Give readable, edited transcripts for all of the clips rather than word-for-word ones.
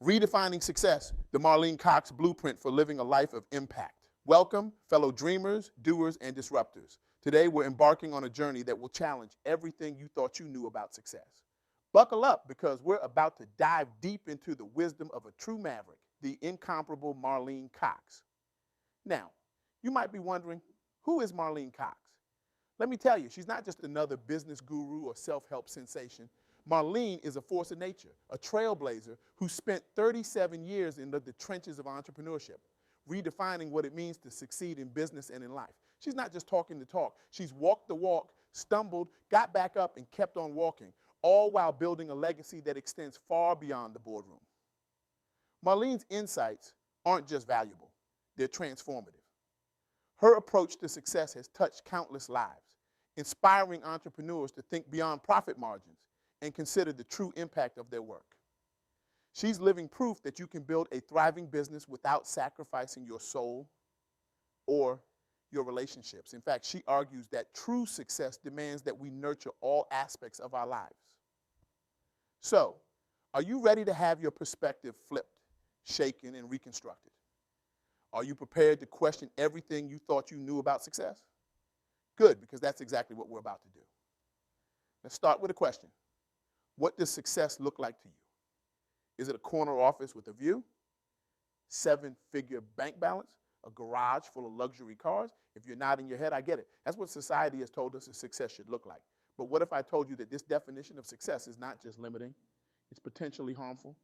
Redefining Success, the Marlene Cox blueprint for living a life of impact. Welcome, fellow dreamers, doers, and disruptors. Today, we're embarking on a journey that will challenge everything you thought you knew about success. Buckle up because we're about to dive deep into the wisdom of a true maverick, the incomparable Marlene Cox. Now, you might be wondering, who is Marlene Cox? Let me tell you, she's not just another business guru or self-help sensation. Marlene is a force of nature, a trailblazer who spent 37 years in the trenches of entrepreneurship, redefining what it means to succeed in business and in life. She's not just talking the talk. She's walked the walk, stumbled, got back up, and kept on walking, all while building a legacy that extends far beyond the boardroom. Marlene's insights aren't just valuable, they're transformative. Her approach to success has touched countless lives, inspiring entrepreneurs to think beyond profit margins and consider the true impact of their work. She's living proof that you can build a thriving business without sacrificing your soul or your relationships. In fact, she argues that true success demands that we nurture all aspects of our lives. So, are you ready to have your perspective flipped, shaken, and reconstructed? Are you prepared to question everything you thought you knew about success? Good, because that's exactly what we're about to do. Let's start with a question. What does success look like to you? Is it a corner office with a view? Seven-figure bank balance? A garage full of luxury cars? If you're nodding your head, I get it. That's what society has told us that success should look like. But what if I told you that this definition of success is not just limiting, it's potentially harmful?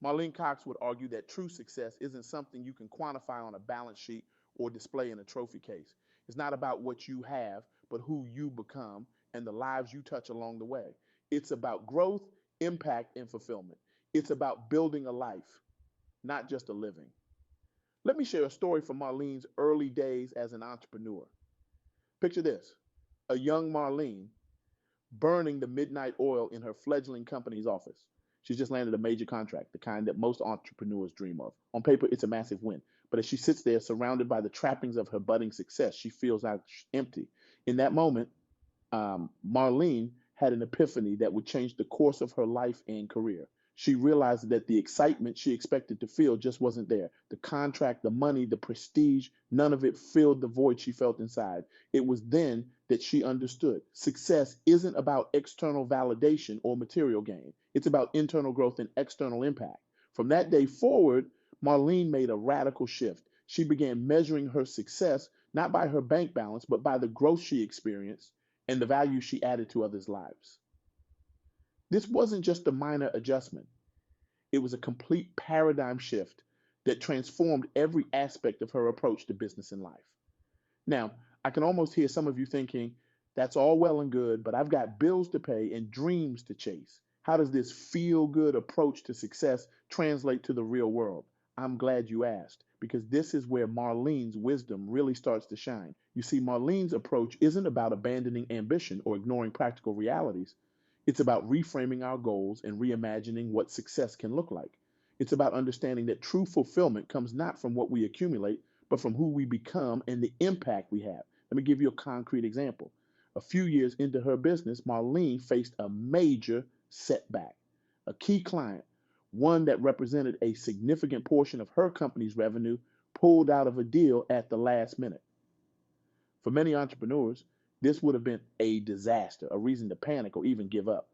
Marlene Cox would argue that true success isn't something you can quantify on a balance sheet or display in a trophy case. It's not about what you have, but who you become and the lives you touch along the way. It's about growth, impact, and fulfillment. It's about building a life, not just a living. Let me share a story from Marlene's early days as an entrepreneur. Picture this, a young Marlene burning the midnight oil in her fledgling company's office. She's just landed a major contract, the kind that most entrepreneurs dream of. On paper, it's a massive win. But as she sits there surrounded by the trappings of her budding success, she feels empty. In that moment, Marlene had an epiphany that would change the course of her life and career. She realized that the excitement she expected to feel just wasn't there. The contract, the money, the prestige, none of it filled the void she felt inside. It was then that she understood success isn't about external validation or material gain. It's about internal growth and external impact. From that day forward, Marlene made a radical shift. She began measuring her success not by her bank balance, but by the growth she experienced and the value she added to others' lives. This wasn't just a minor adjustment. It was a complete paradigm shift that transformed every aspect of her approach to business and life. Now, I can almost hear some of you thinking, that's all well and good, but I've got bills to pay and dreams to chase. How does this feel-good approach to success translate to the real world? I'm glad you asked, because this is where Marlene's wisdom really starts to shine. You see, Marlene's approach isn't about abandoning ambition or ignoring practical realities. It's about reframing our goals and reimagining what success can look like. It's about understanding that true fulfillment comes not from what we accumulate, but from who we become and the impact we have. Let me give you a concrete example. A few years into her business, Marlene faced a major setback. A key client, one that represented a significant portion of her company's revenue, pulled out of a deal at the last minute. For many entrepreneurs, this would have been a disaster, a reason to panic or even give up,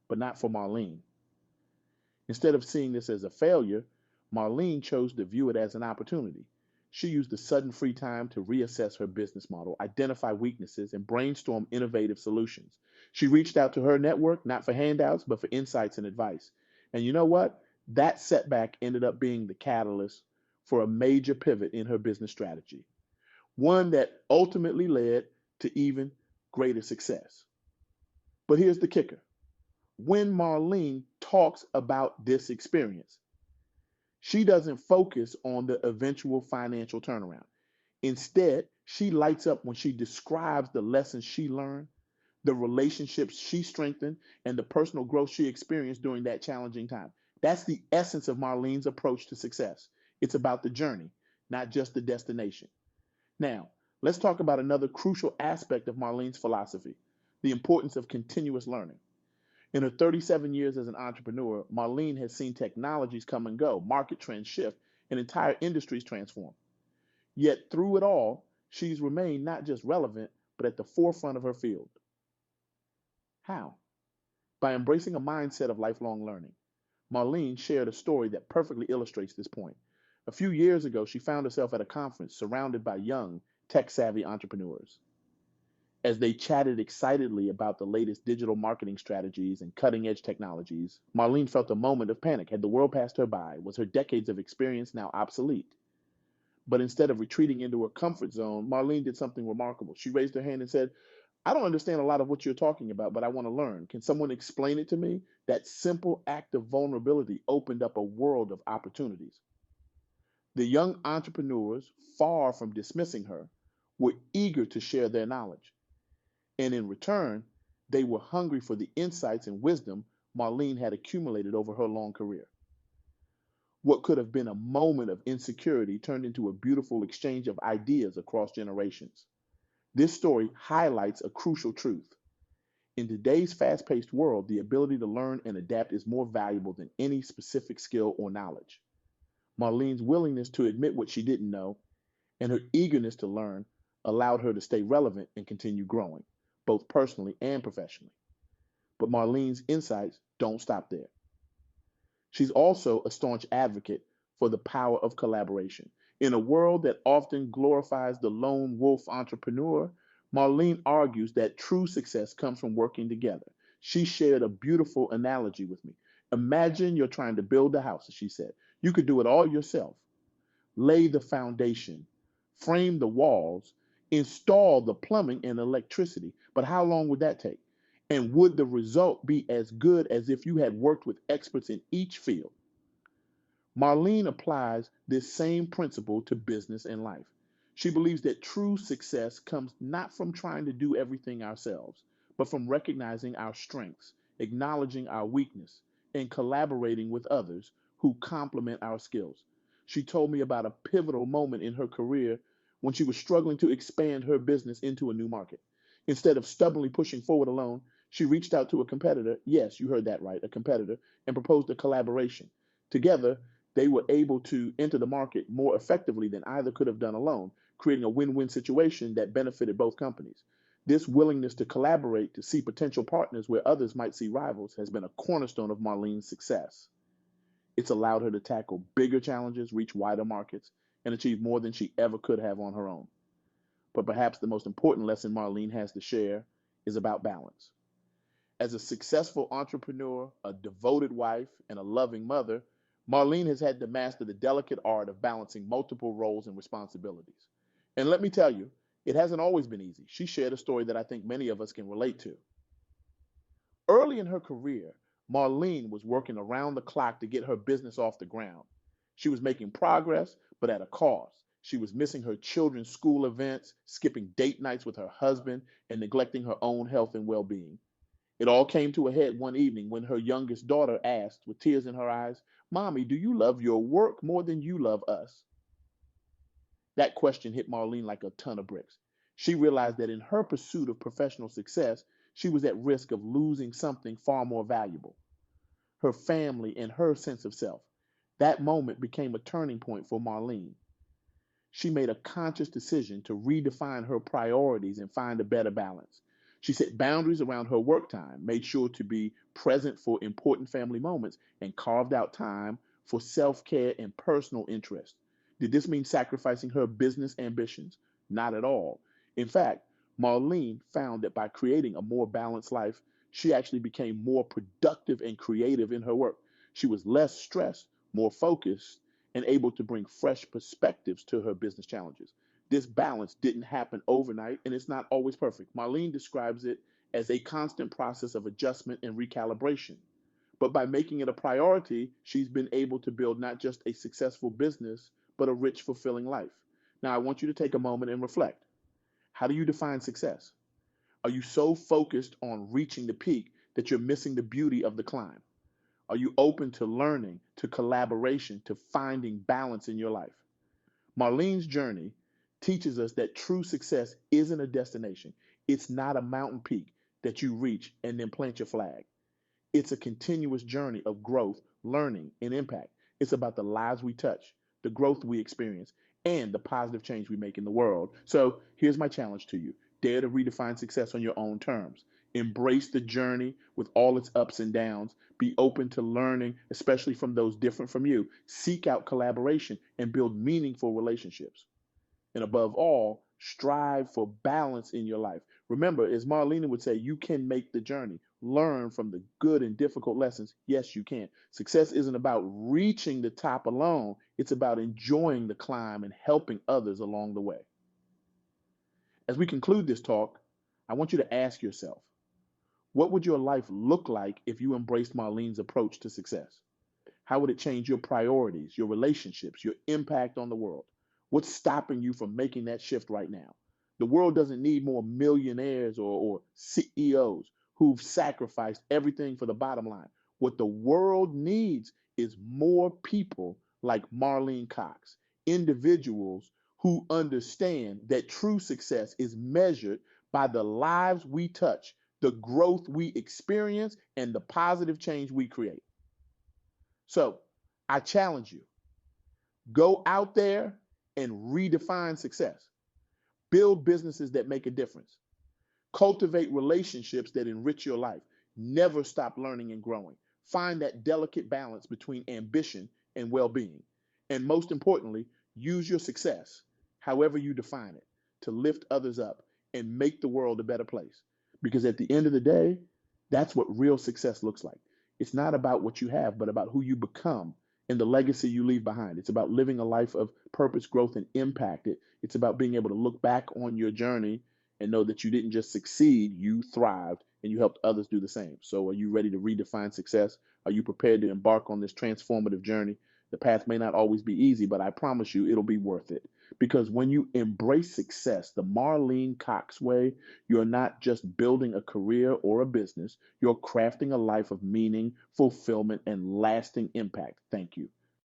but not for Marlene. Instead of seeing this as a failure, Marlene chose to view it as an opportunity. She used the sudden free time to reassess her business model, identify weaknesses, and brainstorm innovative solutions. She reached out to her network, not for handouts, but for insights and advice. And you know what? That setback ended up being the catalyst for a major pivot in her business strategy, one that ultimately led to even greater success. But here's the kicker. When Marlene talks about this experience, she doesn't focus on the eventual financial turnaround. Instead, she lights up when she describes the lessons she learned, the relationships she strengthened, and the personal growth she experienced during that challenging time. That's the essence of Marlene's approach to success. It's about the journey, not just the destination. Now, let's talk about another crucial aspect of Marlene's philosophy, the importance of continuous learning. In her 37 years as an entrepreneur, Marlene has seen technologies come and go, market trends shift, and entire industries transform. Yet through it all, she's remained not just relevant, but at the forefront of her field. How? By embracing a mindset of lifelong learning. Marlene shared a story that perfectly illustrates this point. A few years ago, she found herself at a conference surrounded by young, tech-savvy entrepreneurs. As they chatted excitedly about the latest digital marketing strategies and cutting-edge technologies, Marlene felt a moment of panic. Had the world passed her by? Was her decades of experience now obsolete? But instead of retreating into her comfort zone, Marlene did something remarkable. She raised her hand and said, I don't understand a lot of what you're talking about, but I want to learn. Can someone explain it to me? That simple act of vulnerability opened up a world of opportunities. The young entrepreneurs, far from dismissing her, were eager to share their knowledge. And in return, they were hungry for the insights and wisdom Marlene had accumulated over her long career. What could have been a moment of insecurity turned into a beautiful exchange of ideas across generations. This story highlights a crucial truth. In today's fast-paced world, the ability to learn and adapt is more valuable than any specific skill or knowledge. Marlene's willingness to admit what she didn't know and her eagerness to learn allowed her to stay relevant and continue growing, both personally and professionally. But Marlene's insights don't stop there. She's also a staunch advocate for the power of collaboration. In a world that often glorifies the lone wolf entrepreneur, Marlene argues that true success comes from working together. She shared a beautiful analogy with me. Imagine you're trying to build a house, she said. You could do it all yourself. Lay the foundation, frame the walls, install the plumbing and electricity. But how long would that take? And would the result be as good as if you had worked with experts in each field? Marlene applies this same principle to business and life. She believes that true success comes not from trying to do everything ourselves, but from recognizing our strengths, acknowledging our weakness, and collaborating with others who complement our skills. She told me about a pivotal moment in her career when she was struggling to expand her business into a new market. Instead of stubbornly pushing forward alone, she reached out to a competitor, yes, you heard that right, a competitor, and proposed a collaboration. Together, they were able to enter the market more effectively than either could have done alone, creating a win-win situation that benefited both companies. This willingness to collaborate to see potential partners where others might see rivals has been a cornerstone of Marlene's success. It's allowed her to tackle bigger challenges, reach wider markets, and achieve more than she ever could have on her own. But perhaps the most important lesson Marlene has to share is about balance. As a successful entrepreneur, a devoted wife, and a loving mother, Marlene has had to master the delicate art of balancing multiple roles and responsibilities. And let me tell you, it hasn't always been easy. She shared a story that I think many of us can relate to. Early in her career, Marlene was working around the clock to get her business off the ground. She was making progress, but at a cost. She was missing her children's school events, skipping date nights with her husband, and neglecting her own health and well-being. It all came to a head one evening when her youngest daughter asked, with tears in her eyes, Mommy, do you love your work more than you love us? That question hit Marlene like a ton of bricks. She realized that in her pursuit of professional success, she was at risk of losing something far more valuable, her family and her sense of self. That moment became a turning point for Marlene. She made a conscious decision to redefine her priorities and find a better balance. She set boundaries around her work time, made sure to be present for important family moments, and carved out time for self care and personal interest. Did this mean sacrificing her business ambitions? Not at all. In fact, Marlene found that by creating a more balanced life, she actually became more productive and creative in her work. She was less stressed, more focused, and able to bring fresh perspectives to her business challenges. This balance didn't happen overnight, and it's not always perfect. Marlene describes it as a constant process of adjustment and recalibration. But by making it a priority, she's been able to build not just a successful business, but a rich, fulfilling life. Now, I want you to take a moment and reflect. How do you define success? Are you so focused on reaching the peak that you're missing the beauty of the climb? Are you open to learning, to collaboration, to finding balance in your life? Marlene's journey teaches us that true success isn't a destination. It's not a mountain peak that you reach and then plant your flag. It's a continuous journey of growth, learning, and impact. It's about the lives we touch, the growth we experience, and the positive change we make in the world. So here's my challenge to you: dare to redefine success on your own terms. Embrace the journey with all its ups and downs. Be open to learning, especially from those different from you. Seek out collaboration and build meaningful relationships. And above all, strive for balance in your life. Remember, as Marlene would say, you can make the journey. Learn from the good and difficult lessons. Yes, you can. Success isn't about reaching the top alone, it's about enjoying the climb and helping others along the way. As we conclude this talk, I want you to ask yourself, what would your life look like if you embraced Marlene's approach to success? How would it change your priorities, your relationships, your impact on the world? What's stopping you from making that shift right now? The world doesn't need more millionaires or CEOs who've sacrificed everything for the bottom line. What the world needs is more people like Marlene Cox, individuals who understand that true success is measured by the lives we touch, the growth we experience, and the positive change we create. So I challenge you, go out there and redefine success. Build businesses that make a difference. Cultivate relationships that enrich your life. Never stop learning and growing. Find that delicate balance between ambition and well being. And most importantly, use your success, however you define it, to lift others up and make the world a better place. Because at the end of the day, that's what real success looks like. It's not about what you have, but about who you become and the legacy you leave behind. It's about living a life of purpose, growth, and impact. It's about being able to look back on your journey and know that you didn't just succeed, you thrived and you helped others do the same. So, are you ready to redefine success? Are you prepared to embark on this transformative journey? The path may not always be easy, but I promise you it'll be worth it. Because when you embrace success the Marlene Cox way, you're not just building a career or a business, you're crafting a life of meaning, fulfillment, and lasting impact. Thank you.